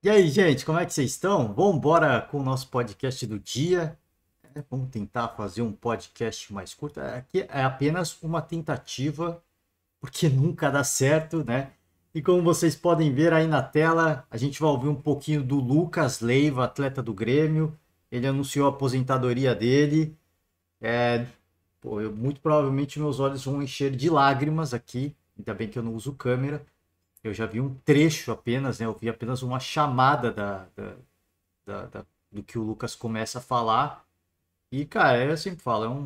E aí, gente, como é que vocês estão? Vamos embora com o nosso podcast do dia. Vamos tentar fazer um podcast mais curto. Aqui é apenas uma tentativa, porque nunca dá certo, né? E como vocês podem ver aí na tela, a gente vai ouvir um pouquinho do Lucas Leiva, atleta do Grêmio. Ele anunciou a aposentadoria dele. Muito provavelmente meus olhos vão encher de lágrimas aqui. Ainda bem que eu não uso câmera. Eu já vi um trecho apenas, né? Eu vi apenas uma chamada do que o Lucas começa a falar. E, cara, eu sempre falo, é um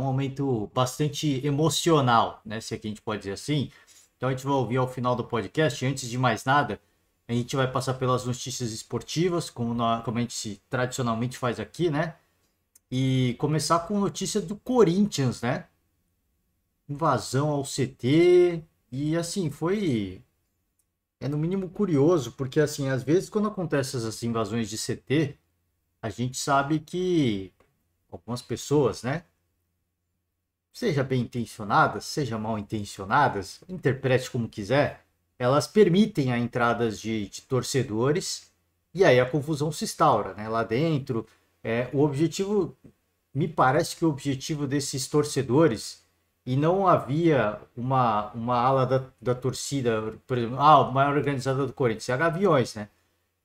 momento bastante emocional, né? Se aqui a gente pode dizer assim. Então a gente vai ouvir ao final do podcast. Antes de mais nada, a gente vai passar pelas notícias esportivas, como a gente tradicionalmente faz aqui, né? E começar com notícia do Corinthians, né? Invasão ao CT. E assim, é no mínimo curioso, porque assim, às vezes quando acontecem essas invasões de CT, a gente sabe que algumas pessoas, né, seja bem intencionadas, seja mal intencionadas, interprete como quiser, elas permitem a entrada de torcedores e aí a confusão se instaura, né, lá dentro. O objetivo, me parece que o objetivo desses torcedores, e não havia uma ala da torcida, por exemplo, a maior organizada do Corinthians, é a Gaviões, né?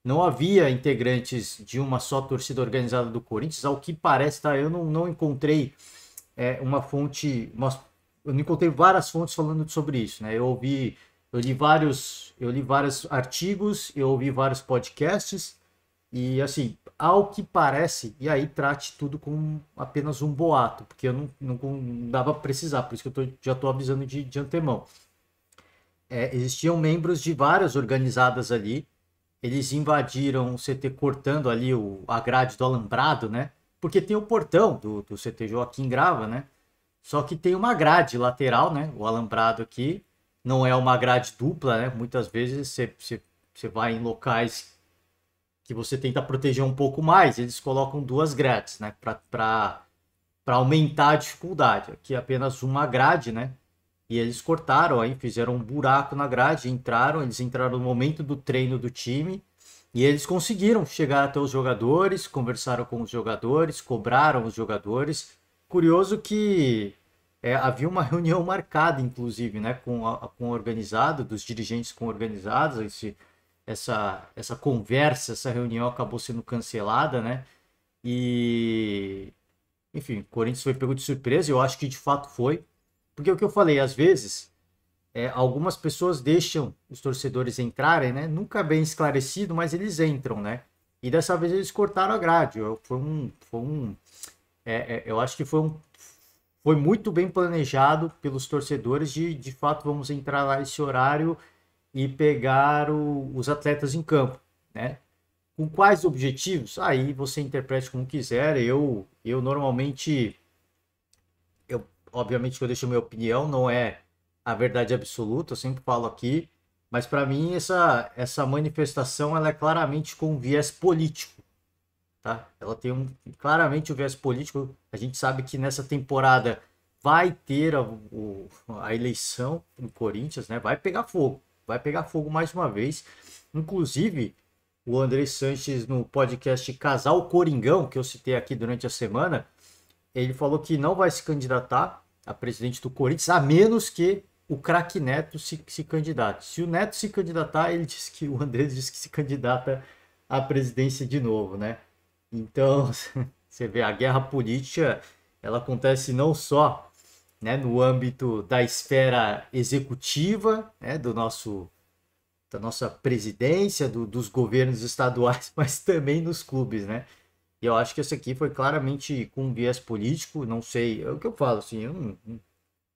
Não havia integrantes de uma só torcida organizada do Corinthians, ao que parece, tá? Eu não encontrei uma fonte, eu não encontrei várias fontes falando sobre isso, né? Eu li vários artigos, eu ouvi vários podcasts e assim, ao que parece, e aí trate tudo como apenas um boato, porque eu não dava para precisar, por isso que já estou avisando de antemão. Existiam membros de várias organizadas ali. Eles invadiram o CT cortando ali a grade do alambrado, né? Porque tem o portão do CT Joaquim Grava, né? Só que tem uma grade lateral, né? O alambrado aqui não é uma grade dupla, né? Muitas vezes você vai em locais que você tenta proteger um pouco mais, eles colocam duas grades, né? Para aumentar a dificuldade. Aqui é apenas uma grade, né? E eles cortaram aí, fizeram um buraco na grade, eles entraram no momento do treino do time e eles conseguiram chegar até os jogadores, conversaram com os jogadores, cobraram os jogadores. Curioso que havia uma reunião marcada, inclusive, né, com o organizado, dos dirigentes com organizados. Essa conversa, essa reunião acabou sendo cancelada, né? E, enfim, o Corinthians foi pego de surpresa, eu acho que de fato foi. Porque é o que eu falei, às vezes, algumas pessoas deixam os torcedores entrarem, né? Nunca bem esclarecido, mas eles entram, né? E dessa vez eles cortaram a grade. Eu acho que foi muito bem planejado pelos torcedores de fato vamos entrar lá esse horário e pegar os atletas em campo, né? Com quais objetivos? Aí você interprete como quiser. Eu normalmente obviamente que eu deixo a minha opinião, não é a verdade absoluta, eu sempre falo aqui, mas para mim essa manifestação ela é claramente com viés político, tá? Ela tem claramente o viés político. A gente sabe que nessa temporada vai ter a eleição no Corinthians, né? Vai pegar fogo mais uma vez. Inclusive, o André Sanches no podcast Casal Coringão, que eu citei aqui durante a semana, ele falou que não vai se candidatar a presidente do Corinthians, a menos que o craque Neto se candidate. Se o Neto se candidatar, ele disse que o Andrés disse que se candidata à presidência de novo, né? Então, você vê, a guerra política, ela acontece não só, né, no âmbito da esfera executiva, né, da nossa presidência, dos governos estaduais, mas também nos clubes, né? E eu acho que esse aqui foi claramente com um viés político, não sei, é o que eu falo, assim, eu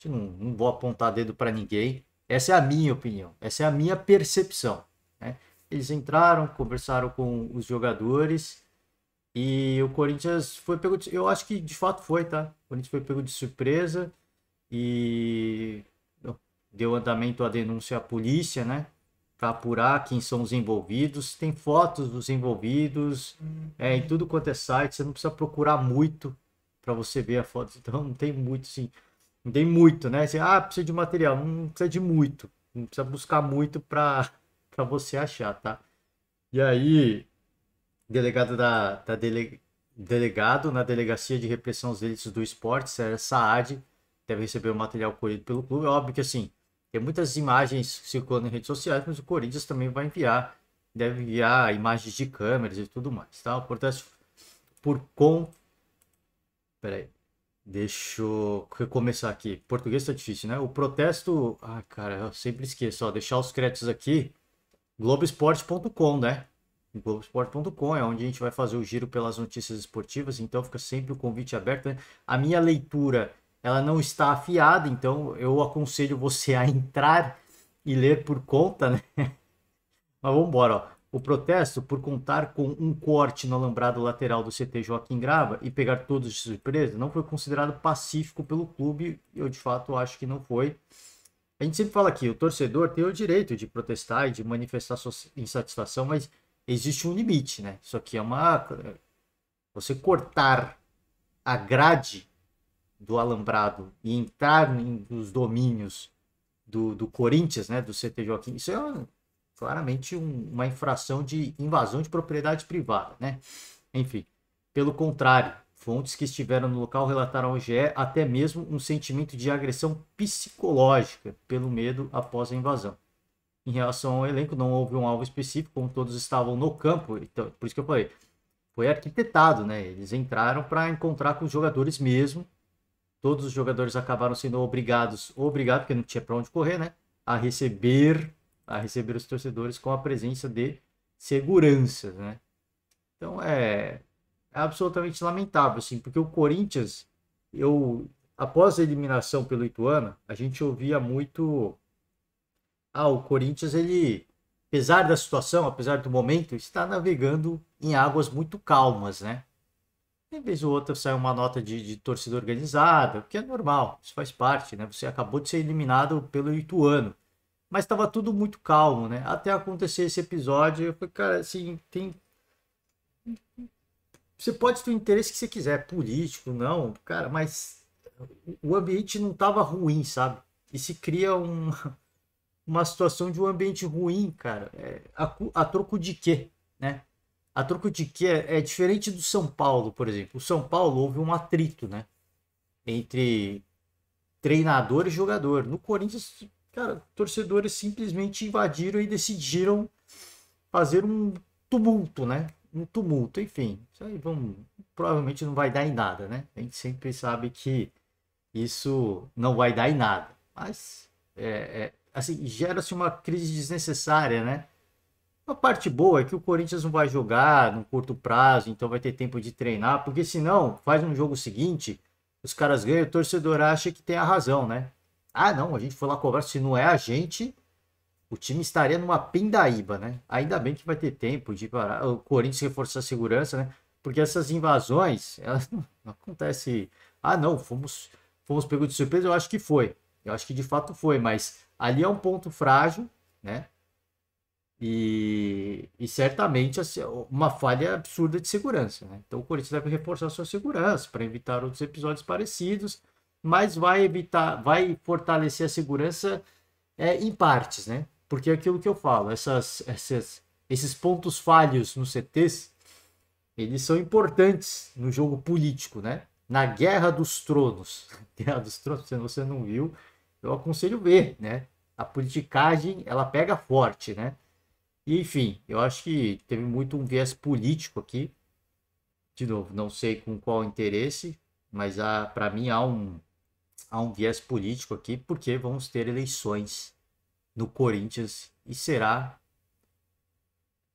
não vou apontar dedo para ninguém. Essa é a minha opinião, essa é a minha percepção, né? Eles entraram, conversaram com os jogadores e o Corinthians foi pego eu acho que de fato foi, tá? O Corinthians foi pego de surpresa e deu andamento à denúncia à polícia, né? Para apurar quem são os envolvidos. Tem fotos dos envolvidos, em tudo quanto é site. Você não precisa procurar muito para você ver a foto. Então não tem muito, assim, não tem muito, né? Você, precisa de material, não precisa de muito. Não precisa buscar muito para para você achar, tá? E aí, delegado delegado na Delegacia de Repressão aos Delitos do Esporte, Sérgio Saad, deve receber o material colhido pelo clube. É óbvio que assim, tem muitas imagens circulando em redes sociais, mas o Corinthians também vai enviar, deve enviar imagens de câmeras e tudo mais, tá? O protesto por com... Peraí, deixa eu recomeçar aqui. Português tá difícil, né? O protesto... Ah, cara, eu sempre esqueço, ó, deixar os créditos aqui. Globoesporte.com, né? Globoesporte.com é onde a gente vai fazer o giro pelas notícias esportivas, então fica sempre o convite aberto, né? A minha leitura, ela não está afiada, então eu aconselho você a entrar e ler por conta, né? Mas vamos embora, ó. O protesto por contar com um corte no alambrado lateral do CT Joaquim Grava e pegar todos de surpresa não foi considerado pacífico pelo clube. Eu de fato acho que não foi. A gente sempre fala aqui, o torcedor tem o direito de protestar e de manifestar sua insatisfação, mas existe um limite, né? Isso aqui é uma... Você cortar a grade do alambrado e entrar nos domínios do Corinthians, né? Do CT Joaquim, isso é claramente uma infração de invasão de propriedade privada, né? Enfim, pelo contrário, fontes que estiveram no local relataram ao GE até mesmo um sentimento de agressão psicológica pelo medo após a invasão. Em relação ao elenco, não houve um alvo específico, como todos estavam no campo, então, por isso que eu falei, foi arquitetado, né? Eles entraram para encontrar com os jogadores mesmo. Todos os jogadores acabaram sendo obrigados, porque não tinha para onde correr, né? A receber os torcedores com a presença de segurança, né? Então é absolutamente lamentável, assim, porque o Corinthians, após a eliminação pelo Ituano, a gente ouvia muito, o Corinthians, ele, apesar da situação, apesar do momento, está navegando em águas muito calmas, né? Em vez ou outra sai uma nota de torcida organizada, que é normal, isso faz parte, né? Você acabou de ser eliminado pelo Ituano, mas estava tudo muito calmo, né? Até acontecer esse episódio, eu falei, cara, assim, você pode ter o interesse que você quiser, político, não, cara, mas o ambiente não estava ruim, sabe? E se cria uma situação de um ambiente ruim, cara. A troco de quê, né? A troco de quê é diferente do São Paulo, por exemplo. O São Paulo houve um atrito, né? Entre treinador e jogador. No Corinthians, cara, torcedores simplesmente invadiram e decidiram fazer um tumulto, né? Um tumulto, enfim. Isso aí provavelmente não vai dar em nada, né? A gente sempre sabe que isso não vai dar em nada. Mas, assim, gera-se uma crise desnecessária, né? A parte boa é que o Corinthians não vai jogar no curto prazo, então vai ter tempo de treinar, porque senão faz um jogo seguinte, os caras ganham, o torcedor acha que tem a razão, né? Ah, não, a gente foi lá cobrar, se não é a gente, o time estaria numa pindaíba, né? Ainda bem que vai ter tempo de parar, o Corinthians reforçar a segurança, né? Porque essas invasões, elas não acontecem. Ah, não, fomos pegos de surpresa, eu acho que foi. Eu acho que de fato foi, mas ali é um ponto frágil, né? E certamente assim, uma falha absurda de segurança, né? Então o Corinthians deve reforçar sua segurança para evitar outros episódios parecidos, mas vai fortalecer a segurança em partes, né? Porque é aquilo que eu falo, esses pontos falhos nos CTs, eles são importantes no jogo político, né? Na Guerra dos Tronos. Guerra dos Tronos, se você não viu, eu aconselho ver, né? A politicagem, ela pega forte, né? E, enfim, eu acho que teve muito um viés político aqui. De novo, não sei com qual interesse, mas para mim há um viés político aqui, porque vamos ter eleições no Corinthians e será,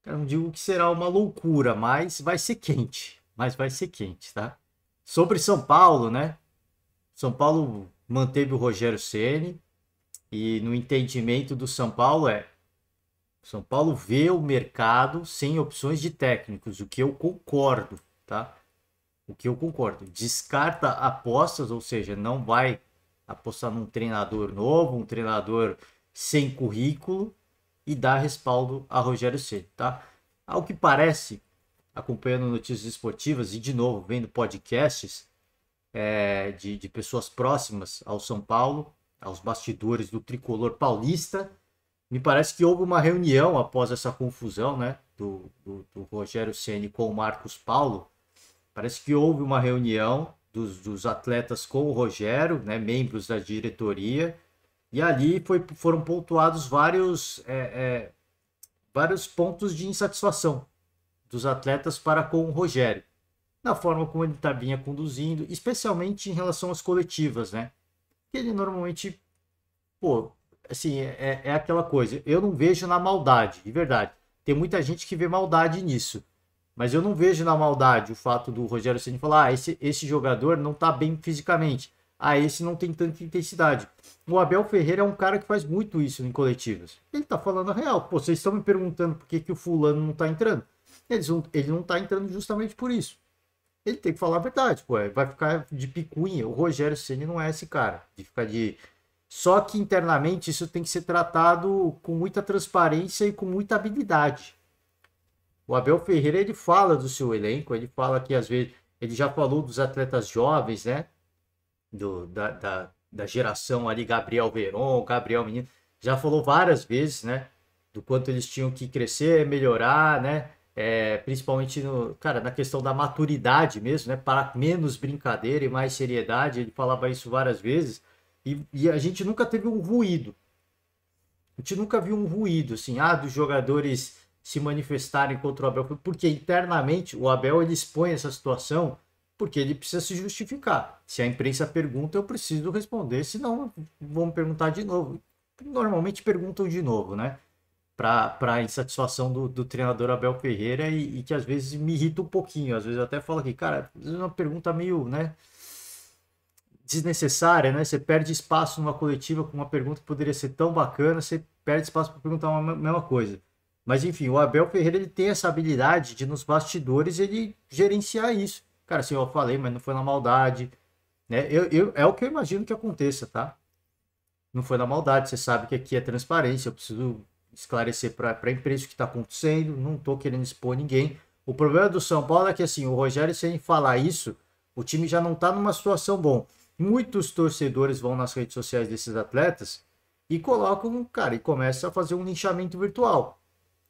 eu não digo que será uma loucura, mas vai ser quente. Mas vai ser quente, tá? Sobre São Paulo, né? São Paulo manteve o Rogério Ceni e no entendimento do São Paulo São Paulo vê o mercado sem opções de técnicos, o que eu concordo, tá? O que eu concordo. Descarta apostas, ou seja, não vai apostar num treinador novo, um treinador sem currículo e dá respaldo a Rogério Ceni, tá? Ao que parece, acompanhando notícias esportivas e de novo vendo podcasts de pessoas próximas ao São Paulo, aos bastidores do tricolor paulista, Me parece que houve uma reunião após essa confusão, né, do Rogério Ceni com o Marcos Paulo. Parece que houve uma reunião dos atletas com o Rogério, né, membros da diretoria, e ali foram pontuados vários pontos de insatisfação dos atletas para com o Rogério, na forma como ele vinha conduzindo, especialmente em relação às coletivas, né? Que ele normalmente, pô, assim, é aquela coisa, eu não vejo na maldade, de verdade. Tem muita gente que vê maldade nisso, mas eu não vejo na maldade o fato do Rogério Ceni falar, esse jogador não tá bem fisicamente, esse não tem tanta intensidade. O Abel Ferreira é um cara que faz muito isso em coletivas. Ele tá falando a real. Pô, vocês estão me perguntando por que o fulano não tá entrando. Ele não tá entrando justamente por isso. Ele tem que falar a verdade, pô. Vai ficar de picuinha. O Rogério Ceni não é esse cara. De ficar de. Só que internamente isso tem que ser tratado com muita transparência e com muita habilidade. O Abel Ferreira, ele fala do seu elenco, ele fala que às vezes. Ele já falou dos atletas jovens, né? Da geração ali, Gabriel Veron, Gabriel Menino. Já falou várias vezes, né? Do quanto eles tinham que crescer, melhorar, né? Principalmente na questão da maturidade mesmo, né? Para menos brincadeira e mais seriedade. Ele falava isso várias vezes. E a gente nunca teve um ruído. A gente nunca viu um ruído, assim, dos jogadores se manifestarem contra o Abel. Porque internamente o Abel ele expõe essa situação porque ele precisa se justificar. Se a imprensa pergunta, eu preciso responder, senão vão me perguntar de novo. Normalmente perguntam de novo, né? Para a insatisfação do treinador Abel Ferreira e que às vezes me irrita um pouquinho. Às vezes eu até falo aqui, cara, é uma pergunta meio, né, desnecessária, né? Você perde espaço numa coletiva com uma pergunta que poderia ser tão bacana, você perde espaço para perguntar uma mesma coisa. Mas enfim, o Abel Ferreira ele tem essa habilidade de nos bastidores ele gerenciar isso. Cara, assim, eu falei, mas não foi na maldade, né? É o que eu imagino que aconteça, tá? Não foi na maldade, você sabe que aqui é transparência, eu preciso esclarecer para a imprensa o que está acontecendo, não estou querendo expor ninguém. O problema do São Paulo é que, assim, o Rogério, sem falar isso, o time já não está numa situação bom. Muitos torcedores vão nas redes sociais desses atletas e colocam, cara, e começa a fazer um linchamento virtual.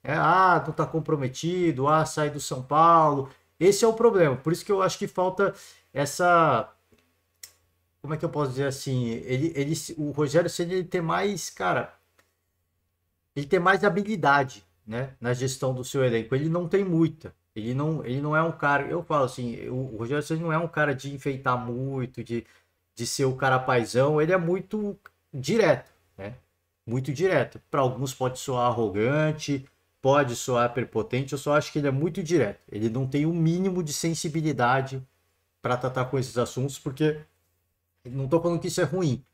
Não tá comprometido, sai do São Paulo. Esse é o problema. Por isso que eu acho que falta essa. Como é que eu posso dizer assim? O Rogério Ceni ele tem mais, cara, ele tem mais habilidade, né, na gestão do seu elenco. Ele não tem muita. Ele não é um cara. Eu falo assim, o Rogério Ceni não é um cara de enfeitar muito, de ser o cara paizão. Ele é muito direto, né? Muito direto. Para alguns pode soar arrogante, pode soar prepotente, eu só acho que ele é muito direto. Ele não tem o mínimo de sensibilidade para tratar com esses assuntos, porque não estou falando que isso é ruim.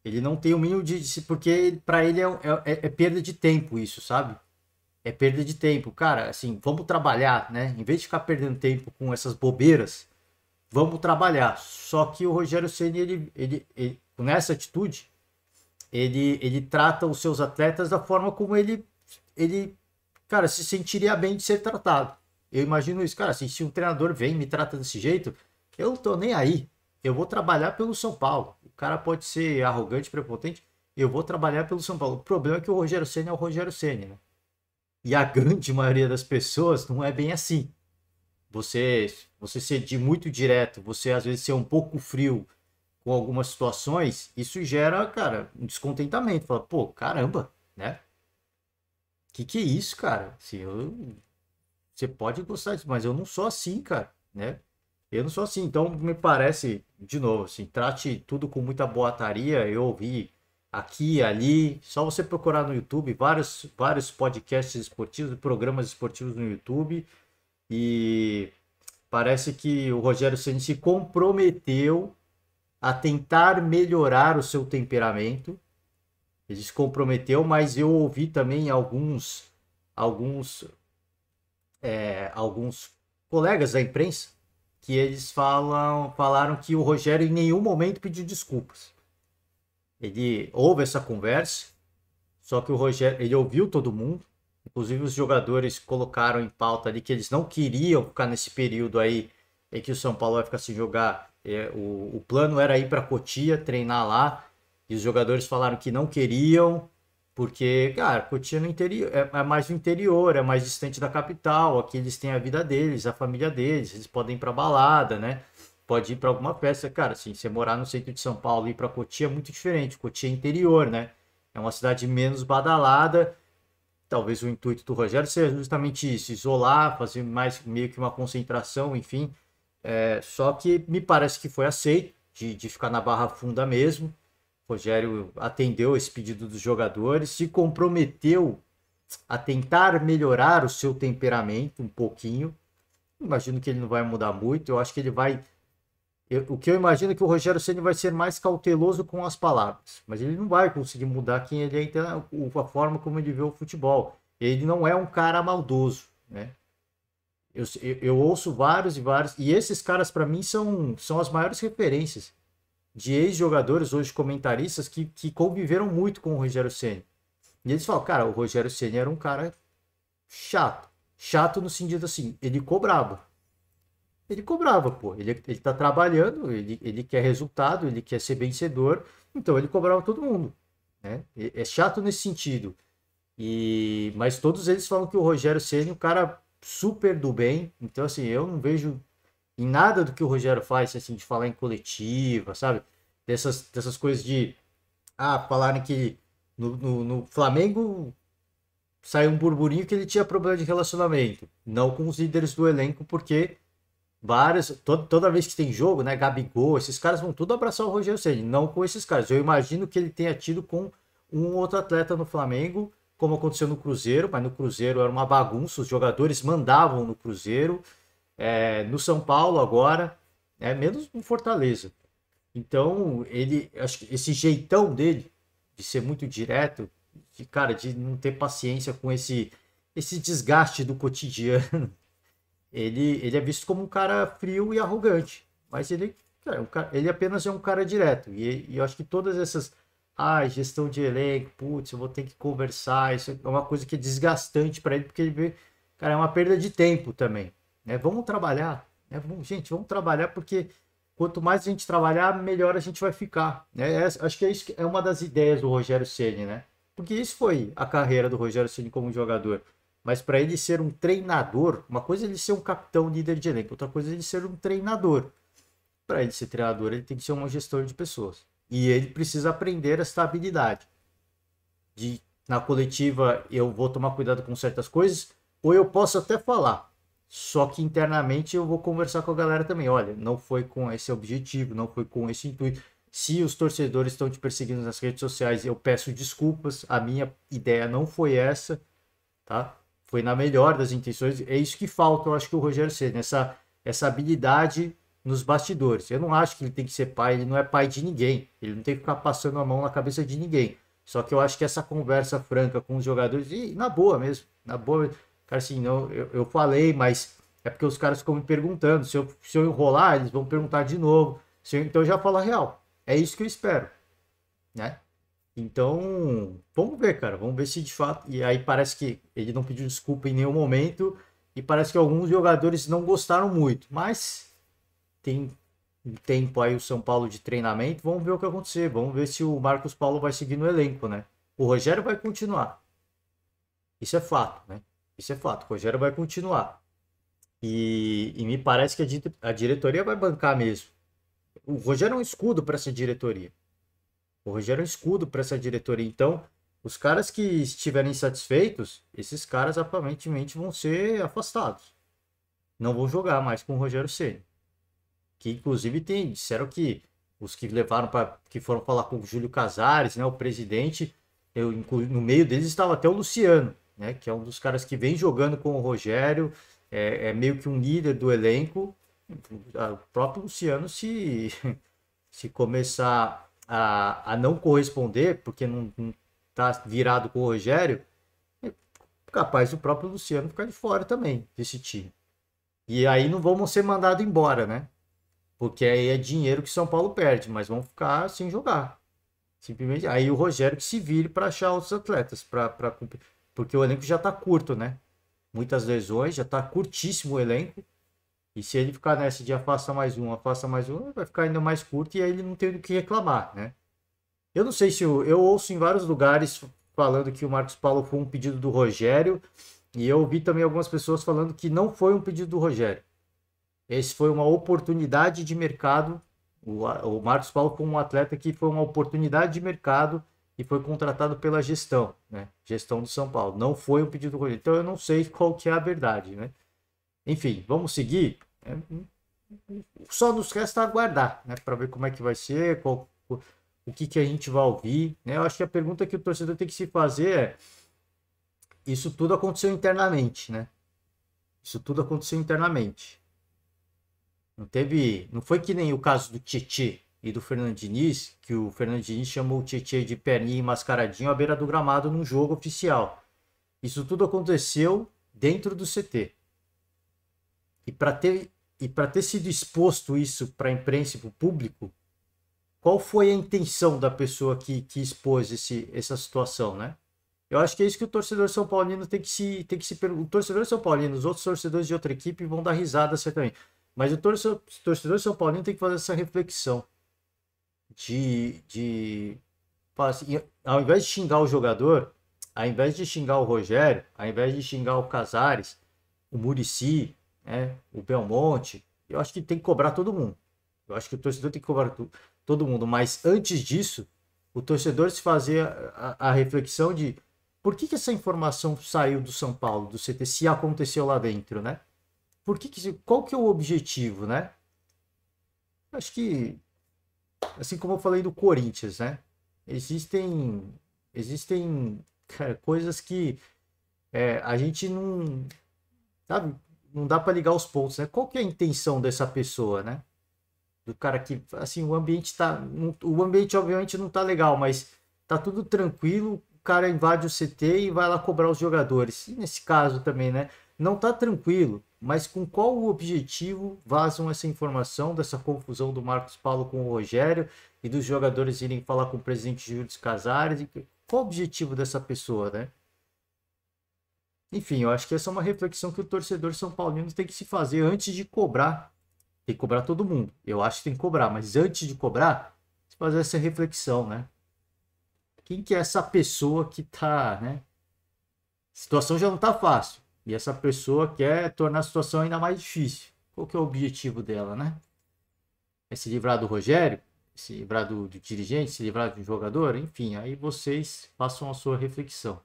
Ele não tem o mínimo porque para ele é perda de tempo isso, sabe? É perda de tempo. Cara, assim, vamos trabalhar, né? Em vez de ficar perdendo tempo com essas bobeiras, vamos trabalhar. Só que o Rogério Ceni, ele nessa atitude, ele trata os seus atletas da forma como ele cara, se sentiria bem de ser tratado. Eu imagino isso, cara, assim, se um treinador vem e me trata desse jeito, eu não tô nem aí. Eu vou trabalhar pelo São Paulo. O cara pode ser arrogante, prepotente, eu vou trabalhar pelo São Paulo. O problema é que o Rogério Ceni é o Rogério Ceni, né? E a grande maioria das pessoas não é bem assim. Você ser muito direto, você às vezes ser um pouco frio com algumas situações, isso gera, cara, um descontentamento. Fala, pô, caramba, né? Que é isso, cara? Assim, você pode gostar disso, mas eu não sou assim, cara, né? Eu não sou assim, então me parece, de novo, assim, trate tudo com muita boataria. Eu ouvi aqui e ali, só você procurar no YouTube vários podcasts esportivos, programas esportivos no YouTube, e parece que o Rogério Ceni se comprometeu a tentar melhorar o seu temperamento. Ele se comprometeu, mas eu ouvi também alguns alguns colegas da imprensa que eles falaram que o Rogério em nenhum momento pediu desculpas. Ele houve essa conversa, só que o Rogério, ele ouviu todo mundo, inclusive os jogadores colocaram em pauta ali que eles não queriam ficar nesse período aí em que o São Paulo vai ficar sem jogar. O plano era ir para Cotia, treinar lá, e os jogadores falaram que não queriam, Porque, cara, Cotia no interior, é mais no interior, é mais distante da capital. Aqui eles têm a vida deles, a família deles, eles podem ir pra balada, né? Pode ir pra alguma festa. Cara, assim, você morar no centro de São Paulo e ir pra Cotia é muito diferente. Cotia é interior, né? É uma cidade menos badalada. Talvez o intuito do Rogério seja justamente isso, isolar, fazer mais meio que uma concentração, enfim. Só que me parece que foi aceito de ficar na Barra Funda mesmo. O Rogério atendeu esse pedido dos jogadores, se comprometeu a tentar melhorar o seu temperamento um pouquinho. Imagino que ele não vai mudar muito. Eu acho que ele vai. O que eu imagino é que o Rogério Ceni vai ser mais cauteloso com as palavras, mas ele não vai conseguir mudar quem ele é, então, a forma como ele vê o futebol. Ele não é um cara maldoso, né? Eu ouço vários e vários, e esses caras para mim são as maiores referências de ex-jogadores, hoje comentaristas, que conviveram muito com o Rogério Ceni. E eles falam, cara, o Rogério Ceni era um cara chato. Chato no sentido assim, ele cobrava. Ele cobrava, pô. Ele tá trabalhando, ele quer resultado, ele quer ser vencedor, então ele cobrava todo mundo, né? É chato nesse sentido. Mas todos eles falam que o Rogério Ceni é um cara super do bem. Então, assim, eu não vejo em nada do que o Rogério faz, assim, de falar em coletiva, sabe? Dessas coisas de, falarem que no Flamengo saiu um burburinho que ele tinha problema de relacionamento. Não com os líderes do elenco, porque toda vez que tem jogo, né, Gabigol, esses caras vão tudo abraçar o Rogério Ceni, não com esses caras. Eu imagino que ele tenha tido com um outro atleta no Flamengo, como aconteceu no Cruzeiro, mas no Cruzeiro era uma bagunça, os jogadores mandavam no Cruzeiro, no São Paulo agora, menos no Fortaleza. Então, acho que esse jeitão dele, de ser muito direto, de não ter paciência com esse desgaste do cotidiano, ele é visto como um cara frio e arrogante. Mas ele apenas é um cara direto. E eu acho que todas essas. Gestão de elenco, putz, eu vou ter que conversar. Isso é uma coisa que é desgastante para ele, porque ele vê, cara, é uma perda de tempo também. Né? Vamos trabalhar. Né? Vamos trabalhar, porque quanto mais a gente trabalhar, melhor a gente vai ficar. Né? Acho que é uma das ideias do Rogério Ceni, né? Porque isso foi a carreira do Rogério Ceni como jogador. Mas para ele ser um treinador, uma coisa é ele ser um capitão líder de elenco, outra coisa é ele ser um treinador. Para ele ser treinador, ele tem que ser um gestor de pessoas. E ele precisa aprender essa habilidade. Na coletiva, eu vou tomar cuidado com certas coisas, ou eu posso até falar. Só que internamente eu vou conversar com a galera também. Olha, não foi com esse objetivo, não foi com esse intuito. Se os torcedores estão te perseguindo nas redes sociais, eu peço desculpas. A minha ideia não foi essa, tá? Foi na melhor das intenções. É isso que falta, eu acho que o Rogério Ceni, essa habilidade nos bastidores. Eu não acho que ele tem que ser pai, ele não é pai de ninguém. Ele não tem que ficar passando a mão na cabeça de ninguém. Só que eu acho que essa conversa franca com os jogadores, e na boa mesmo, na boa, cara, assim, não, eu falei, mas é porque os caras ficam me perguntando. Se eu enrolar, eles vão perguntar de novo. Então eu já falo a real. É isso que eu espero, né? Então, vamos ver, cara. Vamos ver se de fato. E aí parece que ele não pediu desculpa em nenhum momento. E parece que alguns jogadores não gostaram muito. Mas tem um tempo aí o São Paulo de treinamento. Vamos ver o que acontecer. Vamos ver se o Marcos Paulo vai seguir no elenco, né? O Rogério vai continuar. Isso é fato, né? Isso é fato. O Rogério vai continuar. E me parece que a diretoria vai bancar mesmo. O Rogério é um escudo para essa diretoria. O Rogério é um escudo para essa diretoria. Então, os caras que estiverem insatisfeitos, esses caras aparentemente vão ser afastados. Não vão jogar mais com o Rogério Ceni. Que inclusive disseram que os que levaram que foram falar com o Júlio Casares, né, o presidente, no meio deles estava até o Luciano, né, que é um dos caras que vem jogando com o Rogério, é meio que um líder do elenco. O próprio Luciano, se começar a não corresponder, porque não tá virado com o Rogério, é capaz do próprio Luciano ficar de fora também desse time. E aí não vamos ser mandados embora, né? Porque aí é dinheiro que São Paulo perde, mas vão ficar sem jogar. Simplesmente. Aí o Rogério que se vire para achar outros atletas, porque o elenco já tá curto, né? Muitas lesões, já tá curtíssimo o elenco. E se ele ficar nessa de afasta mais um, vai ficar ainda mais curto e aí ele não tem do que reclamar, né? Eu não sei se eu ouço em vários lugares falando que o Marcos Paulo foi um pedido do Rogério, e eu ouvi também algumas pessoas falando que não foi um pedido do Rogério. Esse foi uma oportunidade de mercado. O Marcos Paulo foi um atleta que foi uma oportunidade de mercado e foi contratado pela gestão, né? Gestão do São Paulo. Não foi um pedido do Rogério. Então eu não sei qual que é a verdade, né? Enfim, vamos seguir. Só nos resta aguardar, né? Para ver como é que vai ser, o que, que a gente vai ouvir, né? Eu acho que a pergunta que o torcedor tem que se fazer é: isso tudo aconteceu internamente, né? Isso tudo aconteceu internamente. Não foi que nem o caso do Tietê e do Fernando Diniz, que o Fernando Diniz chamou o Tietê de perninha e mascaradinho à beira do gramado num jogo oficial. Isso tudo aconteceu dentro do CT. E para ter sido exposto isso para a imprensa e para o público, qual foi a intenção da pessoa que expôs essa situação, né? Eu acho que é isso que o torcedor São Paulino tem que se perguntar. O torcedor São Paulino, os outros torcedores de outra equipe vão dar risada certamente. Mas o torcedor São Paulino tem que fazer essa reflexão de assim, ao invés de xingar o jogador, ao invés de xingar o Rogério, ao invés de xingar o Casares, o Muricy, né, o Belmonte, eu acho que tem que cobrar todo mundo. Eu acho que o torcedor tem que cobrar todo mundo. Mas antes disso, o torcedor se fazer a reflexão de por que essa informação saiu do São Paulo, do CT, se aconteceu lá dentro, né? Qual que é o objetivo, né? Acho que, assim como eu falei do Corinthians, né? Existem cara, coisas que a gente não, sabe, não dá para ligar os pontos, né? Qual que é a intenção dessa pessoa, né? Do cara que, assim, o ambiente obviamente não tá legal, mas tá tudo tranquilo, o cara invade o CT e vai lá cobrar os jogadores. E nesse caso também, né? Não tá tranquilo, mas com qual o objetivo vazam essa informação dessa confusão do Marcos Paulo com o Rogério e dos jogadores irem falar com o presidente Júlio Casares? Qual o objetivo dessa pessoa, né? Enfim, eu acho que essa é uma reflexão que o torcedor são paulino tem que se fazer antes de cobrar. Tem que cobrar todo mundo. Eu acho que tem que cobrar, mas antes de cobrar, fazer essa reflexão, né? Quem que é essa pessoa que tá, né? A situação já não tá fácil. E essa pessoa quer tornar a situação ainda mais difícil. Qual que é o objetivo dela, né? É se livrar do Rogério? Se livrar do dirigente? Se livrar do jogador? Enfim, aí vocês façam a sua reflexão.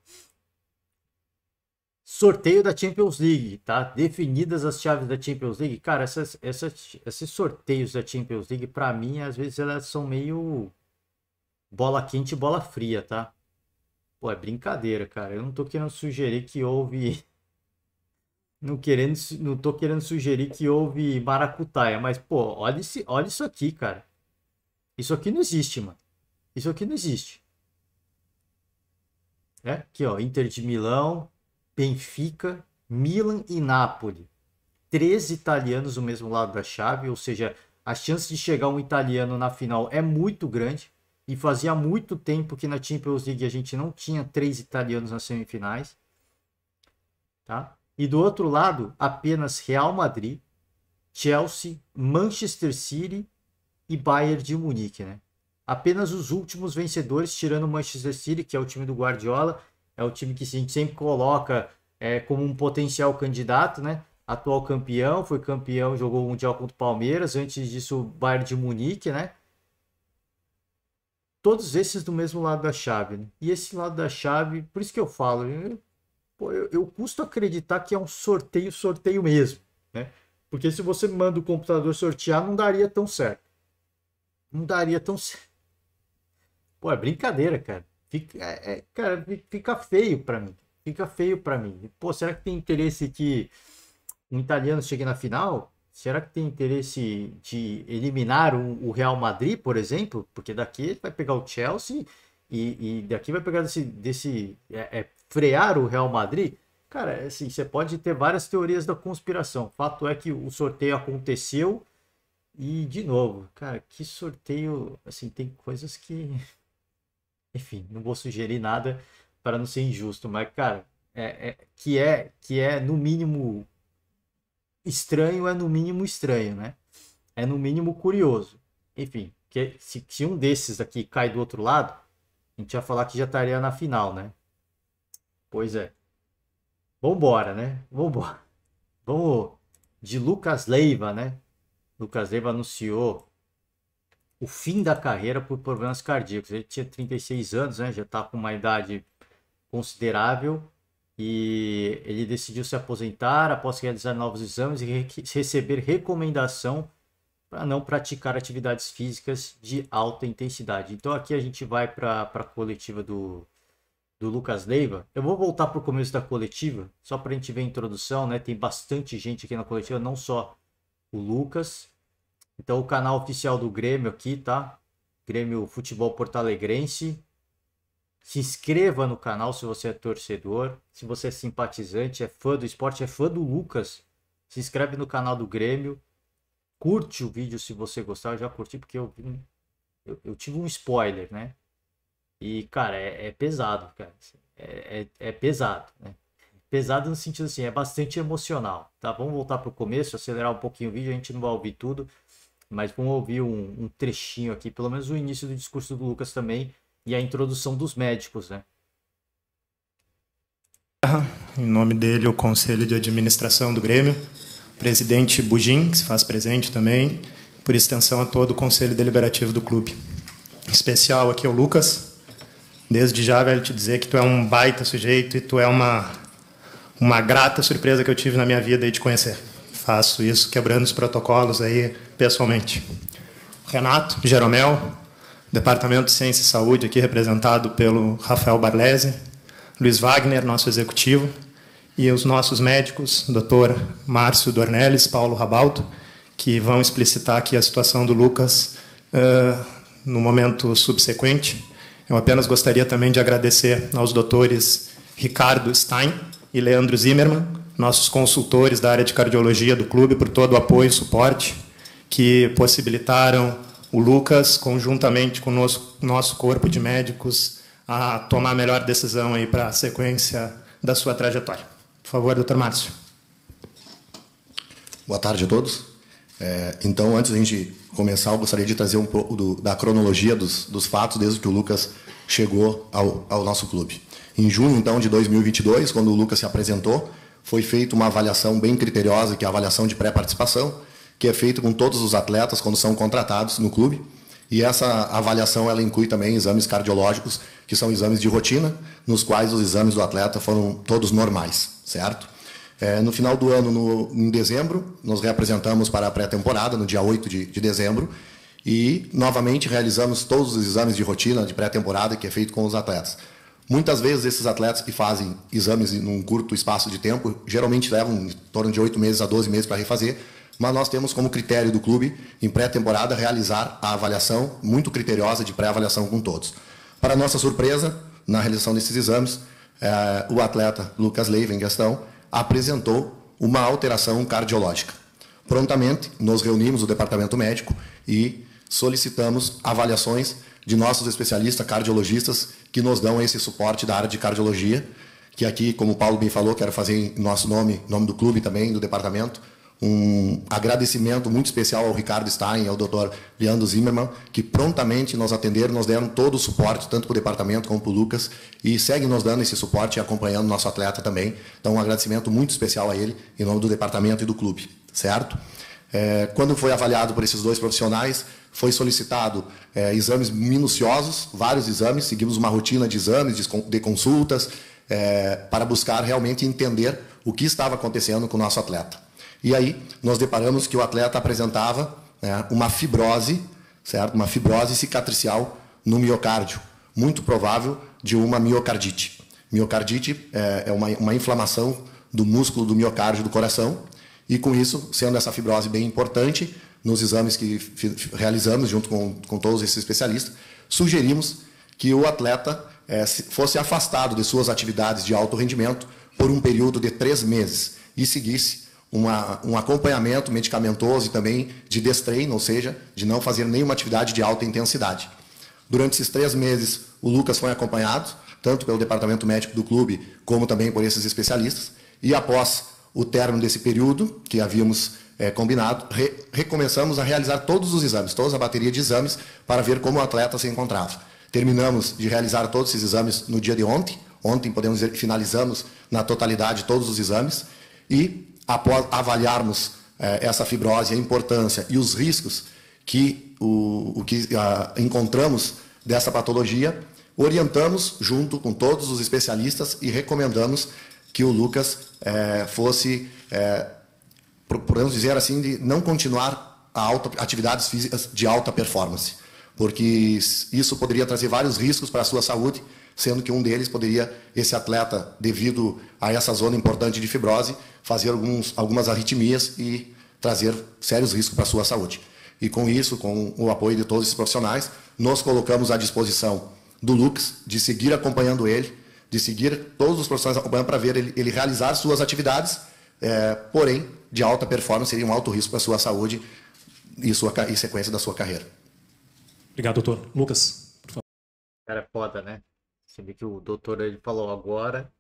Sorteio da Champions League, tá? Definidas as chaves da Champions League. Cara, esses sorteios da Champions League, pra mim, às vezes elas são meio bola quente e bola fria, tá? Pô, é brincadeira, cara. Eu não tô querendo sugerir que houve. Não tô querendo sugerir que houve maracutaia, mas, pô, olha isso aqui, cara. Isso aqui não existe, mano. Isso aqui não existe. É? Aqui, ó, Inter de Milão, Benfica, Milan e Napoli. Três italianos no mesmo lado da chave, ou seja, a chance de chegar um italiano na final é muito grande. E fazia muito tempo que na Champions League a gente não tinha três italianos nas semifinais. Tá? E do outro lado, apenas Real Madrid, Chelsea, Manchester City e Bayern de Munique. Né? Apenas os últimos vencedores, tirando o Manchester City, que é o time do Guardiola, é o time que a gente sempre coloca como um potencial candidato, né? Atual campeão, foi campeão, jogou o Mundial contra o Palmeiras, antes disso o Bayern de Munique, né? Todos esses do mesmo lado da chave, né? E esse lado da chave, por isso que eu falo, eu custo acreditar que é um sorteio mesmo, né? Porque se você manda o computador sortear, não daria tão certo. Não daria tão certo. Pô, é brincadeira, cara. Cara, fica feio pra mim. Fica feio pra mim. Pô, será que tem interesse que um italiano chegue na final? Será que tem interesse de eliminar o Real Madrid, por exemplo? Porque daqui ele vai pegar o Chelsea e daqui vai pegar frear o Real Madrid. Cara, assim, você pode ter várias teorias da conspiração. Fato é que o sorteio aconteceu e, de novo, cara, que sorteio. Assim, tem coisas que. Enfim, não vou sugerir nada para não ser injusto, mas, cara, que é no mínimo estranho, é no mínimo estranho, né? É no mínimo curioso. Enfim, se um desses aqui cai do outro lado, a gente ia falar que já estaria na final, né? Pois é. Vambora, né? Vambora. Vamos de Lucas Leiva, né? Lucas Leiva anunciou o fim da carreira por problemas cardíacos. Ele tinha 36 anos, né? Já está com uma idade considerável e ele decidiu se aposentar após realizar novos exames e receber recomendação para não praticar atividades físicas de alta intensidade. Então aqui a gente vai para a coletiva do Lucas Leiva. Eu vou voltar para o começo da coletiva, só para a gente ver a introdução, né? Tem bastante gente aqui na coletiva, não só o Lucas. Então o canal oficial do Grêmio aqui, tá? Grêmio Futebol Portalegrense. Se inscreva no canal se você é torcedor, se você é simpatizante, é fã do esporte, é fã do Lucas. Se inscreve no canal do Grêmio. Curte o vídeo se você gostar. Eu já curti porque eu tive um spoiler, né? E, cara, é pesado, cara. É pesado, né? Pesado no sentido assim, é bastante emocional, tá? Vamos voltar para o começo, acelerar um pouquinho o vídeo, a gente não vai ouvir tudo, mas vamos ouvir um trechinho aqui, pelo menos o início do discurso do Lucas também, e a introdução dos médicos, né? Em nome dele, o Conselho de Administração do Grêmio, o presidente Bugin, que se faz presente também, por extensão a todo o Conselho Deliberativo do clube. Em especial aqui é o Lucas. Desde já, velho, te dizer que tu é um baita sujeito e tu é uma grata surpresa que eu tive na minha vida aí de conhecer. Faço isso quebrando os protocolos aí pessoalmente. Renato Jeromel, Departamento de Ciência e Saúde, aqui representado pelo Rafael Barlese, Luiz Wagner, nosso executivo, e os nossos médicos, Dr. Márcio Dornelles, Paulo Rabalto, que vão explicitar aqui a situação do Lucas no momento subsequente. Eu apenas gostaria também de agradecer aos doutores Ricardo Stein e Leandro Zimmermann, nossos consultores da área de cardiologia do clube, por todo o apoio e suporte que possibilitaram o Lucas, conjuntamente com o nosso corpo de médicos, a tomar a melhor decisão aí para a sequência da sua trajetória. Por favor, doutor Márcio. Boa tarde a todos. Então, antes da gente começar, eu gostaria de trazer um pouco da cronologia dos fatos desde que o Lucas chegou ao nosso clube. Em junho, então, de 2022, quando o Lucas se apresentou, foi feita uma avaliação bem criteriosa, que é a avaliação de pré-participação, que é feita com todos os atletas quando são contratados no clube. E essa avaliação ela inclui também exames cardiológicos, que são exames de rotina, nos quais os exames do atleta foram todos normais, certo? No final do ano, em dezembro, nos reapresentamos para a pré-temporada, no dia 8 de dezembro, e novamente realizamos todos os exames de rotina de pré-temporada que é feito com os atletas. Muitas vezes esses atletas que fazem exames num curto espaço de tempo, geralmente levam em torno de 8 meses a 12 meses para refazer, mas nós temos como critério do clube, em pré-temporada, realizar a avaliação muito criteriosa de pré-avaliação com todos. Para nossa surpresa, na realização desses exames, o atleta Lucas Leiva, em questão, apresentou uma alteração cardiológica. Prontamente, nos reunimos, o departamento médico, e solicitamos avaliações de nossos especialistas cardiologistas que nos dão esse suporte da área de cardiologia, que aqui, como o Paulo bem falou, quero fazer em nosso nome, nome do clube também, do departamento, um agradecimento muito especial ao Ricardo Stein e ao Dr. Leandro Zimmermann, que prontamente nos atenderam, nos deram todo o suporte, tanto para o departamento como para o Lucas, e seguem nos dando esse suporte e acompanhando o nosso atleta também. Então, um agradecimento muito especial a ele, em nome do departamento e do clube, certo? Quando foi avaliado por esses dois profissionais, foi solicitado exames minuciosos, vários exames, seguimos uma rotina de exames, de consultas, para buscar realmente entender o que estava acontecendo com o nosso atleta. E aí, nós deparamos que o atleta apresentava uma fibrose, certo? Uma fibrose cicatricial no miocárdio, muito provável de uma miocardite. Miocardite é uma inflamação do músculo do miocárdio do coração, e com isso, sendo essa fibrose bem importante, nos exames que realizamos junto com todos esses especialistas, sugerimos que o atleta fosse afastado de suas atividades de alto rendimento por um período de 3 meses e seguisse um acompanhamento medicamentoso e também de destreino, ou seja, de não fazer nenhuma atividade de alta intensidade. Durante esses 3 meses, o Lucas foi acompanhado, tanto pelo departamento médico do clube, como também por esses especialistas, e após o término desse período, que havíamos combinado, recomeçamos a realizar todos os exames, toda a bateria de exames, para ver como o atleta se encontrava. Terminamos de realizar todos esses exames no dia de ontem, Ontem, podemos dizer que finalizamos na totalidade todos os exames e, após avaliarmos essa fibrose, a importância e os riscos que encontramos dessa patologia, orientamos junto com todos os especialistas e recomendamos que o Lucas fosse, podemos dizer assim, de não continuar atividades físicas de alta performance, porque isso poderia trazer vários riscos para a sua saúde, sendo que um deles poderia, esse atleta, devido a essa zona importante de fibrose, fazer algumas arritmias e trazer sérios riscos para a sua saúde. E com isso, com o apoio de todos esses profissionais, nos colocamos à disposição do Lucas, de seguir acompanhando ele, de seguir todos os profissionais acompanhando para ver ele realizar suas atividades, porém, de alta performance, seria um alto risco para a sua saúde e sequência da sua carreira. Obrigado, doutor. Lucas, por favor. Cara, é foda, né? Você vê que o doutor ele falou agora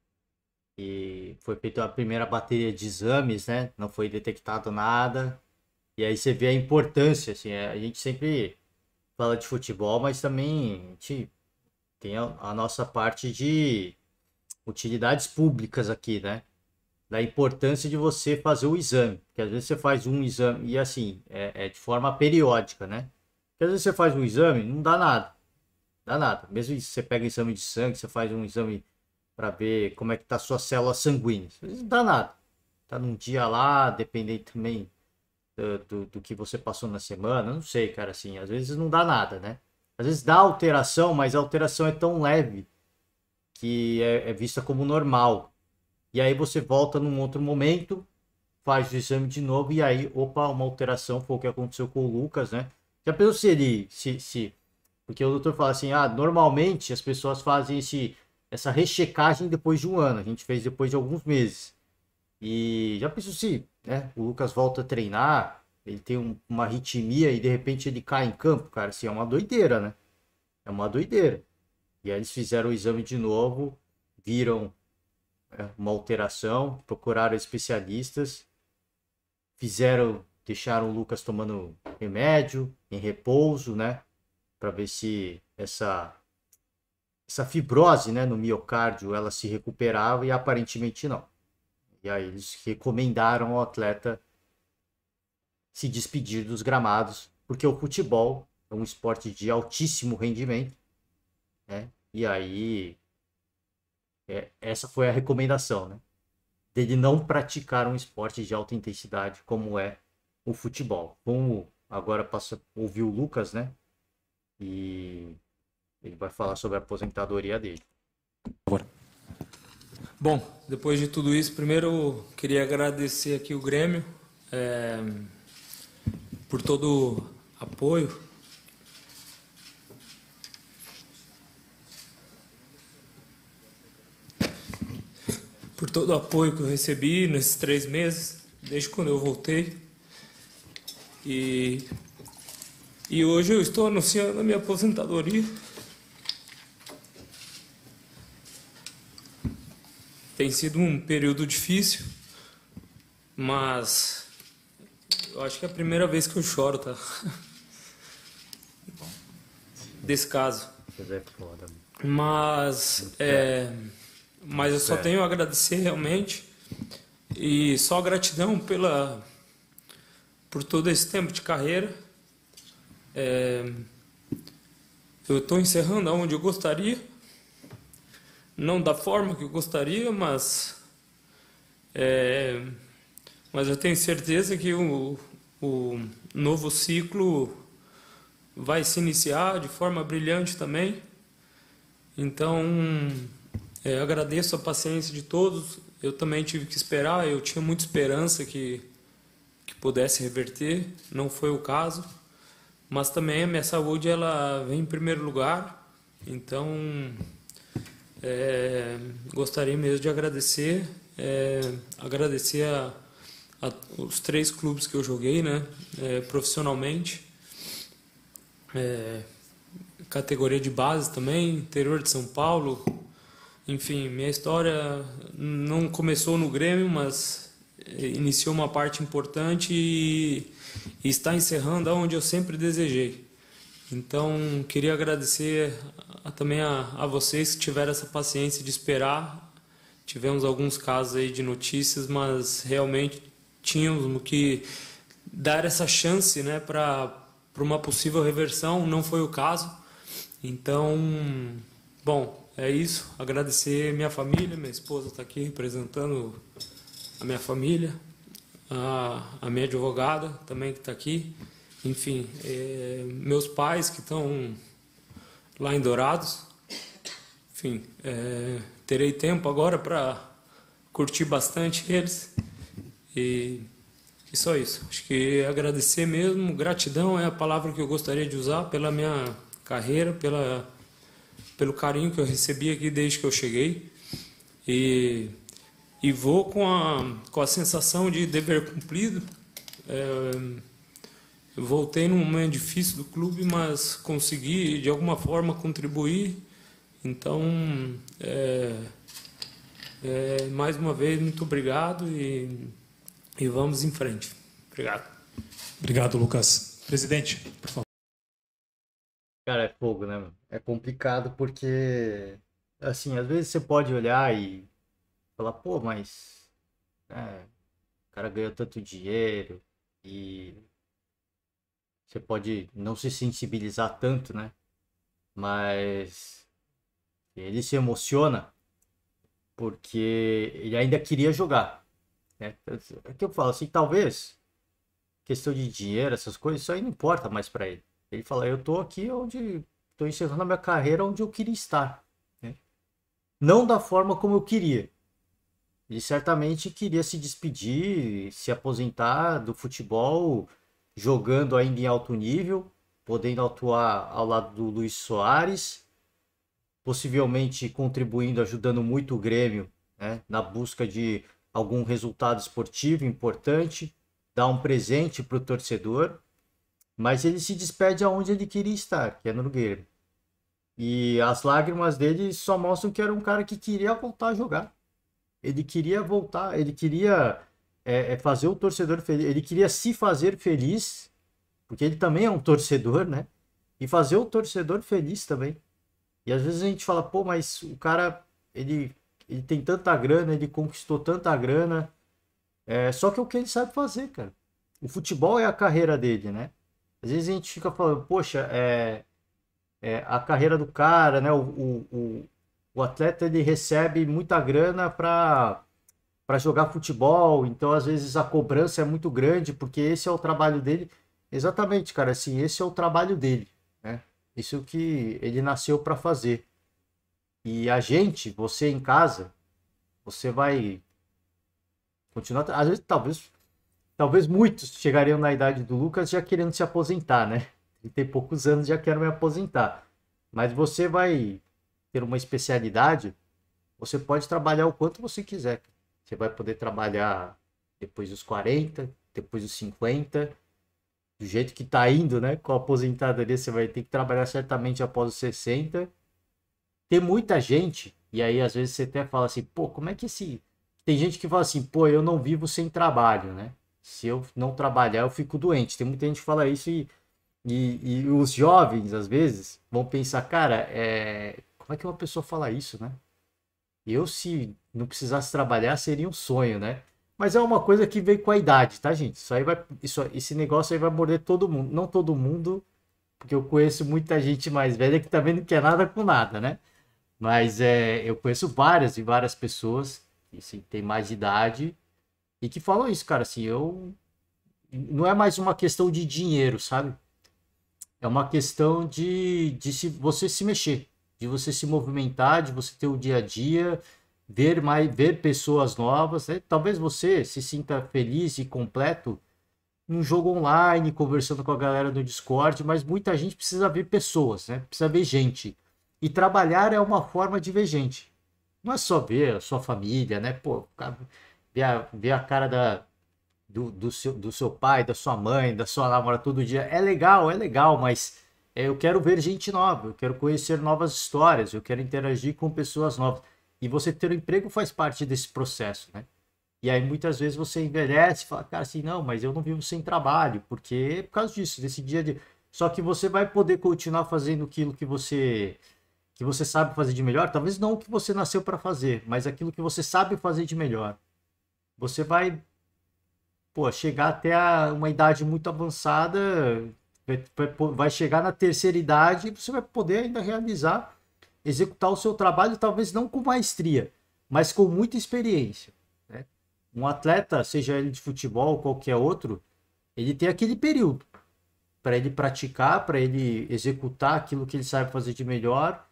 e foi feita a primeira bateria de exames, né? Não foi detectado nada. E aí você vê a importância, assim, a gente sempre fala de futebol, mas também a gente tem a nossa parte de utilidades públicas aqui, né? Da importância de você fazer o exame. Porque às vezes você faz um exame e assim, é de forma periódica, né? Porque às vezes você faz um exame, não dá nada. Dá nada. Mesmo se você pega exame de sangue, você faz um exame para ver como é que tá a sua célula sanguínea. Às vezes não dá nada. Tá num dia lá, dependendo também do que você passou na semana. Não sei, cara, assim. Às vezes não dá nada, né? Às vezes dá alteração, mas a alteração é tão leve que é vista como normal. E aí você volta num outro momento, faz o exame de novo e aí, opa, uma alteração, foi o que aconteceu com o Lucas, né? Já pensou se ele... Porque o doutor fala assim, normalmente as pessoas fazem essa rechecagem depois de um ano. A gente fez depois de alguns meses. E já pensou se, né, o Lucas volta a treinar, ele tem uma arritmia e de repente ele cai em campo, cara, assim, é uma doideira, né? É uma doideira. E aí eles fizeram o exame de novo, viram uma alteração, procuraram especialistas, deixaram o Lucas tomando remédio, em repouso, né? Para ver se essa fibrose, né, no miocárdio ela se recuperava e aparentemente não. E aí eles recomendaram ao atleta se despedir dos gramados, porque o futebol é um esporte de altíssimo rendimento, né? E aí essa foi a recomendação, né? Dele não praticar um esporte de alta intensidade como é o futebol. Vamos agora ouvir o Lucas, né? E ele vai falar sobre a aposentadoria dele. Por favor. Bom, depois de tudo isso, primeiro eu queria agradecer aqui o Grêmio por todo o apoio. Por todo o apoio que eu recebi nesses 3 meses, desde quando eu voltei. E hoje eu estou anunciando a minha aposentadoria. Tem sido um período difícil, mas eu acho que é a primeira vez que eu choro, tá? Desse caso. Mas eu só tenho a agradecer realmente e só gratidão por todo esse tempo de carreira. Eu estou encerrando aonde eu gostaria. Não da forma que eu gostaria, mas eu tenho certeza que o novo ciclo vai se iniciar de forma brilhante também. Então, agradeço a paciência de todos. Eu também tive que esperar, eu tinha muita esperança que pudesse reverter, não foi o caso. Mas também a minha saúde ela vem em primeiro lugar, então... gostaria mesmo de agradecer os 3 clubes que eu joguei, né, profissionalmente, categoria de base também, interior de São Paulo. Enfim, minha história não começou no Grêmio, mas iniciou uma parte importante e está encerrando aonde eu sempre desejei. Então, queria agradecer também a vocês que tiveram essa paciência de esperar. Tivemos alguns casos aí de notícias, mas realmente tínhamos que dar essa chance, né, para uma possível reversão. Não foi o caso. Então, bom, é isso. Agradecer minha família, minha esposa está aqui representando a minha família, a minha advogada também que está aqui. Enfim, meus pais que estão lá em Dourados. Enfim, terei tempo agora para curtir bastante eles. E só isso. Acho que agradecer mesmo. Gratidão é a palavra que eu gostaria de usar pela minha carreira, pelo carinho que eu recebi aqui desde que eu cheguei. E vou com a sensação de dever cumprido. Eu voltei num momento difícil do clube, mas consegui de alguma forma contribuir. Então, mais uma vez, muito obrigado e vamos em frente. Obrigado. Obrigado, Lucas. Presidente, por favor. Cara, é fogo, né, mano? É complicado porque, assim, às vezes você pode olhar e falar, pô, mas o cara ganhou tanto dinheiro e você pode não se sensibilizar tanto, né? Mas ele se emociona porque ele ainda queria jogar, né? É que eu falo assim, talvez questão de dinheiro, essas coisas, isso aí não importa mais pra ele. Ele fala, eu tô aqui onde tô encerrando a minha carreira onde eu queria estar, né? Não da forma como eu queria. Ele certamente queria se despedir, se aposentar do futebol, jogando ainda em alto nível, podendo atuar ao lado do Luis Soares, possivelmente contribuindo, ajudando muito o Grêmio, né, na busca de algum resultado esportivo importante, dar um presente para o torcedor, mas ele se despede aonde ele queria estar, que é no Grêmio. E as lágrimas dele só mostram que era um cara que queria voltar a jogar. Ele queria voltar, ele queria fazer o torcedor feliz, ele queria se fazer feliz, porque ele também é um torcedor, né? E fazer o torcedor feliz também. E às vezes a gente fala, pô, mas o cara, ele tem tanta grana, ele conquistou tanta grana, só que é o que ele sabe fazer, cara. O futebol é a carreira dele, né? Às vezes a gente fica falando, poxa, a carreira do cara, né? O atleta, ele recebe muita grana para jogar futebol, então às vezes a cobrança é muito grande, porque esse é o trabalho dele. Exatamente, cara, assim, esse é o trabalho dele, né? Isso é o que ele nasceu para fazer. E a gente, você em casa, você vai continuar, às vezes talvez muitos chegariam na idade do Lucas já querendo se aposentar, né? Ele tem poucos anos, já quero me aposentar. Mas você vai ter uma especialidade, você pode trabalhar o quanto você quiser. Você vai poder trabalhar depois dos 40, depois dos 50, do jeito que tá indo, né? Com a aposentadoria, você vai ter que trabalhar certamente após os 60. Tem muita gente, e aí às vezes você até fala assim, pô, como é que esse... Tem gente que fala assim, pô, eu não vivo sem trabalho, né? Se eu não trabalhar, eu fico doente. Tem muita gente que fala isso e os jovens, às vezes, vão pensar, cara, como é que uma pessoa fala isso, né? Eu, se não precisasse trabalhar, seria um sonho, né? Mas é uma coisa que veio com a idade, tá, gente? Esse negócio aí vai morder todo mundo. Não todo mundo, porque eu conheço muita gente mais velha que também não quer nada com nada, né? Mas eu conheço várias e várias pessoas que assim, têm mais idade e que falam isso, cara, assim, não é mais uma questão de dinheiro, sabe? É uma questão de você se mexer, de você se movimentar, de você ter o dia a dia, ver pessoas novas, né? Talvez você se sinta feliz e completo num jogo online, conversando com a galera do Discord, mas muita gente precisa ver pessoas, né? Precisa ver gente. E trabalhar é uma forma de ver gente. Não é só ver a sua família, né? Pô, ver a cara do seu pai, da sua mãe, da sua namorada todo dia. É legal, mas eu quero ver gente nova, eu quero conhecer novas histórias, eu quero interagir com pessoas novas. E você ter um emprego faz parte desse processo, né? E aí muitas vezes você envelhece e fala, cara, assim, não, mas eu não vivo sem trabalho, porque é por causa disso, desse dia de... Só que você vai poder continuar fazendo aquilo que que você sabe fazer de melhor, talvez não o que você nasceu para fazer, mas aquilo que você sabe fazer de melhor. Você vai, pô, chegar até uma idade muito avançada, vai chegar na terceira idade e você vai poder ainda realizar, executar o seu trabalho, talvez não com maestria, mas com muita experiência, né? Um atleta, seja ele de futebol ou qualquer outro, ele tem aquele período para ele praticar, para ele executar aquilo que ele sabe fazer de melhor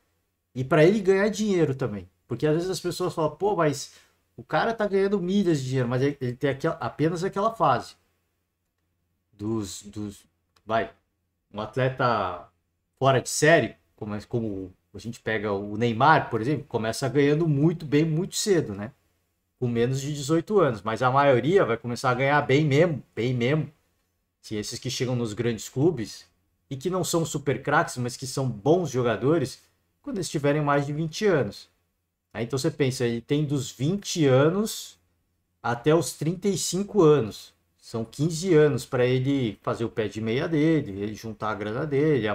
e para ele ganhar dinheiro também. Porque às vezes as pessoas falam, pô, mas o cara tá ganhando milhas de dinheiro, mas ele tem apenas aquela fase vai, um atleta fora de série, como a gente pega o Neymar, por exemplo, começa ganhando muito bem, muito cedo, né? Com menos de 18 anos, mas a maioria vai começar a ganhar bem mesmo. Que esses que chegam nos grandes clubes e que não são super craques, mas que são bons jogadores, quando eles tiverem mais de 20 anos. Aí então você pensa, ele tem dos 20 anos até os 35 anos. São 15 anos para ele fazer o pé de meia dele, ele juntar a grana dele,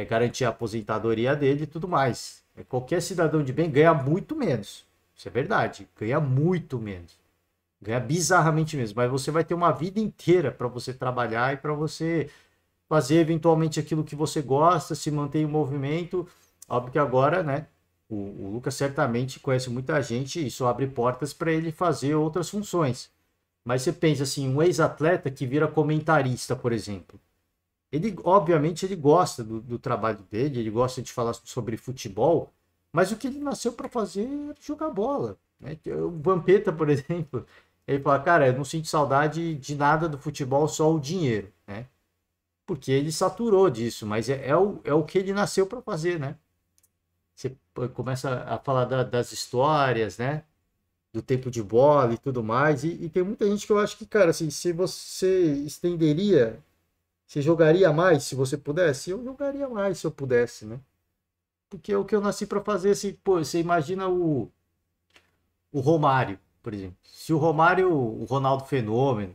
garantir a aposentadoria dele e tudo mais. Qualquer cidadão de bem ganha muito menos. Isso é verdade, ganha muito menos. Ganha bizarramente mesmo, mas você vai ter uma vida inteira para você trabalhar e para você fazer eventualmente aquilo que você gosta, se manter em movimento. Óbvio que agora, né, o Lucas certamente conhece muita gente e isso abre portas para ele fazer outras funções. Mas você pensa assim, um ex-atleta que vira comentarista, por exemplo. Ele, obviamente, ele gosta do trabalho dele, ele gosta de falar sobre futebol, mas o que ele nasceu para fazer é jogar bola, né? O Vampeta, por exemplo, ele fala, cara, eu não sinto saudade de nada do futebol, só o dinheiro, né? Porque ele saturou disso, mas é o que ele nasceu para fazer, né? Você começa a falar das histórias, né? Do tempo de bola e tudo mais. E tem muita gente que eu acho que, cara, assim, se você estenderia, você jogaria mais se você pudesse? Eu jogaria mais se eu pudesse, né? Porque é o que eu nasci para fazer, assim, pô, você imagina o Romário, por exemplo. Se o Romário, o Ronaldo Fenômeno,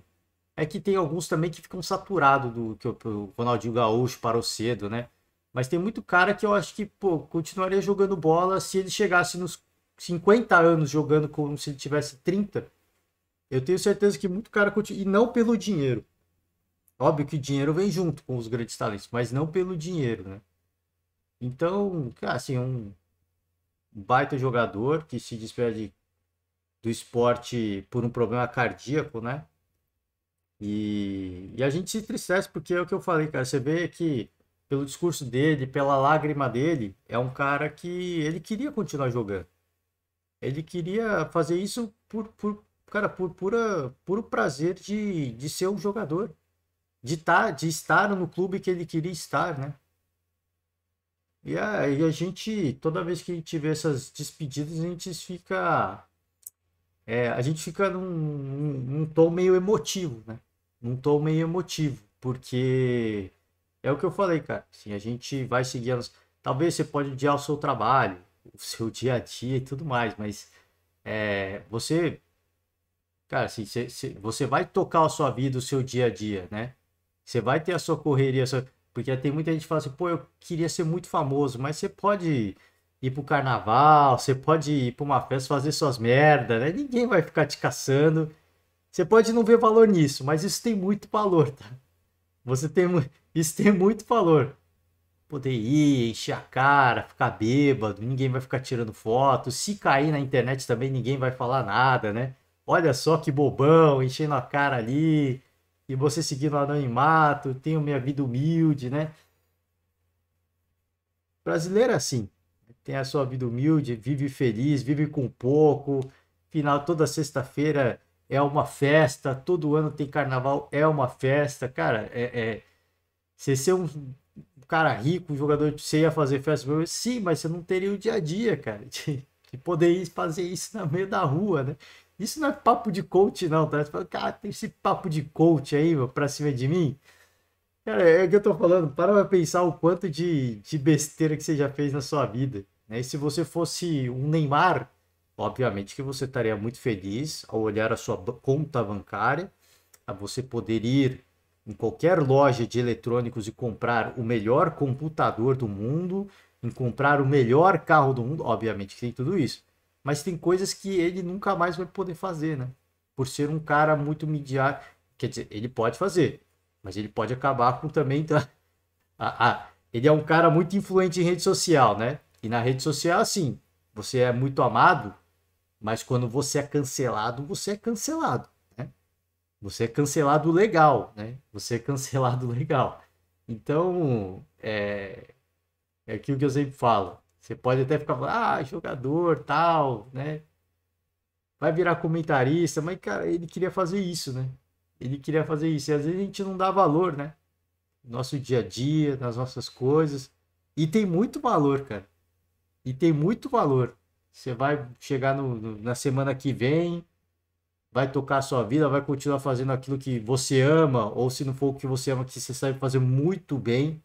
é que tem alguns também que ficam saturados do que o Ronaldinho Gaúcho parou cedo, né? Mas tem muito cara que eu acho que, pô, continuaria jogando bola se ele chegasse nos 50 anos jogando como se ele tivesse 30. Eu tenho certeza que muito cara continua, e não pelo dinheiro. Óbvio que o dinheiro vem junto com os grandes talentos, mas não pelo dinheiro, né? Então, cara, assim, um baita jogador que se despede do esporte por um problema cardíaco, né? E a gente se entristece porque é o que eu falei, cara. Você vê que pelo discurso dele, pela lágrima dele, é um cara que ele queria continuar jogando. Ele queria fazer isso cara, por puro prazer de ser um jogador. De estar no clube que ele queria estar, né? E a gente, toda vez que a gente vê essas despedidas, a gente fica num tom meio emotivo, né? Num tom meio emotivo, porque é o que eu falei, cara. Assim, a gente vai seguindo. Talvez você pode odiar o seu trabalho, o seu dia a dia e tudo mais, mas você, cara, assim, você vai tocar a sua vida, o seu dia a dia, né? Você vai ter a sua correria, porque tem muita gente que fala assim, pô, eu queria ser muito famoso, mas você pode ir pro carnaval, você pode ir pra uma festa fazer suas merdas, né? Ninguém vai ficar te caçando. Você pode não ver valor nisso, mas isso tem muito valor, tá? Isso tem muito valor. Poder ir, encher a cara, ficar bêbado, ninguém vai ficar tirando foto. Se cair na internet também, ninguém vai falar nada, né? Olha só que bobão, enchendo a cara ali. E você seguindo o anonimato, tenho minha vida humilde, né? Brasileiro é assim. Tem a sua vida humilde, vive feliz, vive com pouco. Final, toda sexta-feira é uma festa, todo ano tem carnaval, é uma festa. Cara, você ser um cara rico, um jogador, você ia fazer festa? Sim, mas você não teria o dia a dia, cara, de poder ir fazer isso no meio da rua, né? Isso não é papo de coach, não, tá? Você fala, cara, tem esse papo de coach aí, meu, pra cima de mim. Cara, é o que eu tô falando, para pra pensar o quanto de besteira que você já fez na sua vida, né? E se você fosse um Neymar, obviamente que você estaria muito feliz ao olhar a sua conta bancária, a você poder ir em qualquer loja de eletrônicos e comprar o melhor computador do mundo, em comprar o melhor carro do mundo, obviamente que tem tudo isso, mas tem coisas que ele nunca mais vai poder fazer, né? Por ser um cara muito midiático, quer dizer, ele pode fazer, mas ele pode acabar com também... ele é um cara muito influente em rede social, né? E na rede social, assim, você é muito amado, mas quando você é cancelado, você é cancelado, né? Você é cancelado legal, né? Você é cancelado legal. Então, é aquilo que eu sempre falo. Você pode até ficar falando, jogador, tal, né? Vai virar comentarista, mas, cara, ele queria fazer isso, né? Ele queria fazer isso. E às vezes a gente não dá valor, né? No nosso dia a dia, nas nossas coisas. E tem muito valor, cara. E tem muito valor. Você vai chegar na semana que vem, vai tocar a sua vida, vai continuar fazendo aquilo que você ama, ou se não for o que você ama, que você sabe fazer muito bem.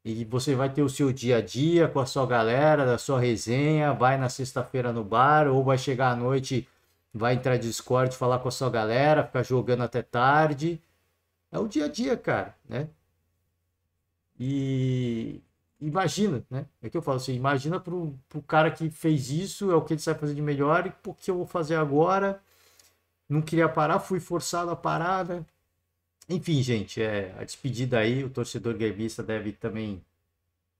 E você vai ter o seu dia a dia com a sua galera, da sua resenha, vai na sexta-feira no bar, ou vai chegar à noite, vai entrar no Discord, falar com a sua galera, ficar jogando até tarde. É o dia a dia, cara, né? E imagina, né? É que eu falo assim, imagina pro cara que fez isso, é o que ele sabe fazer de melhor, e o que eu vou fazer agora? Não queria parar, fui forçado a parar, né? Enfim, gente, a despedida aí, o torcedor gremista deve também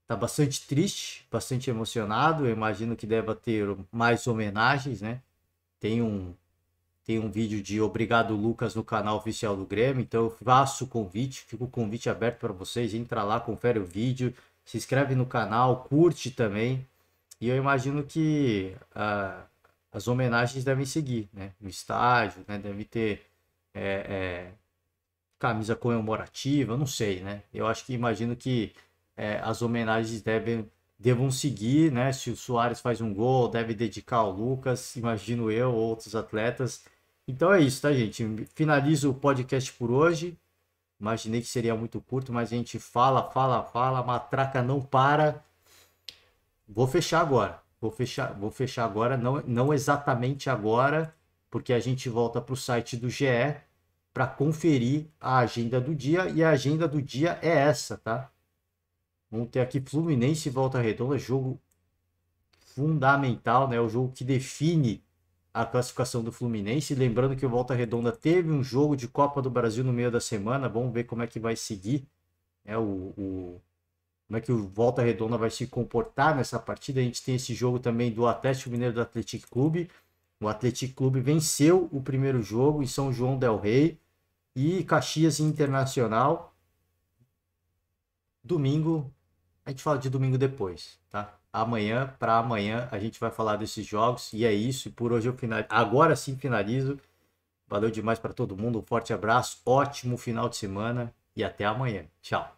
estar bastante triste, bastante emocionado. Eu imagino que deva ter mais homenagens, né? Tem um vídeo de Obrigado Lucas no canal oficial do Grêmio, então eu faço o convite, fica o convite aberto para vocês, entra lá, confere o vídeo, se inscreve no canal, curte também, e eu imagino que as homenagens devem seguir, né? No estádio, né? Deve ter camisa comemorativa, não sei, né? Eu acho que imagino que as homenagens devam seguir, né? Se o Suárez faz um gol, deve dedicar ao Lucas, imagino eu, ou outros atletas. Então é isso, tá, gente? Finalizo o podcast por hoje. Imaginei que seria muito curto, mas a gente fala, a matraca não para. Vou fechar agora. Vou fechar agora, não exatamente agora, porque a gente volta para o site do GE para conferir a agenda do dia, e a agenda do dia é essa, tá? Vamos ter aqui Fluminense e Volta Redonda, jogo fundamental, né? O jogo que define a classificação do Fluminense. Lembrando que o Volta Redonda teve um jogo de Copa do Brasil no meio da semana. Vamos ver como é que vai seguir, né? Como é que o Volta Redonda vai se comportar nessa partida. A gente tem esse jogo também do Atlético Mineiro do Atlético Clube. O Atlético Clube venceu o primeiro jogo em São João del Rei. E Caxias Internacional. Domingo, a gente fala de domingo depois, tá? Amanhã a gente vai falar desses jogos, e é isso. E por hoje agora sim finalizo. Valeu demais para todo mundo, um forte abraço, ótimo final de semana e até amanhã. Tchau.